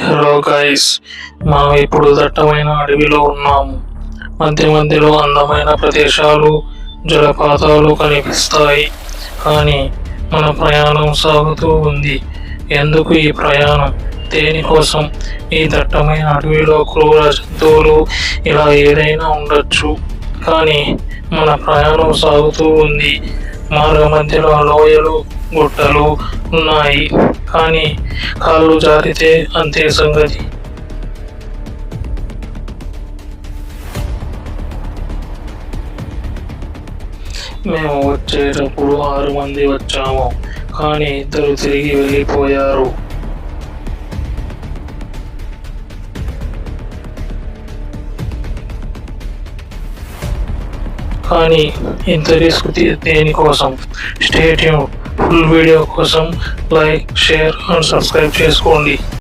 Hello guys, మనం ఇప్పుడు దట్టమైన అడవిలో ఉన్నాము. మధ్య మధ్యలో అందమైన ప్రదేశాలు, జలపాతాలు కనిపిస్తాయి. కానీ మన ప్రయాణం సాగుతూ ఉంది. ఎందుకు ఈ ప్రయాణం? దేనికోసం? ఈ దట్టమైన అడవిలో క్రూర జంతువులు ఇలా ఏదైనా ఉండొచ్చు. కానీ మన ప్రయాణం సాగుతూ ఉంది. మార్గ మధ్యలో లోయలు, గుట్టలు ఉన్నాయి. కానీ కాళ్ళు జారితే అంతే సంగతి. మేము వచ్చేటప్పుడు 6 మంది వచ్చాము, కానీ 2 తిరిగి వెళ్ళిపోయారు. కానీ ఇంత రిస్క్ దేనికోసం? Stay tune. ఫుల్ వీడియో కోసం లైక్, షేర్ అండ్ సబ్స్క్రైబ్ చేసుకోండి.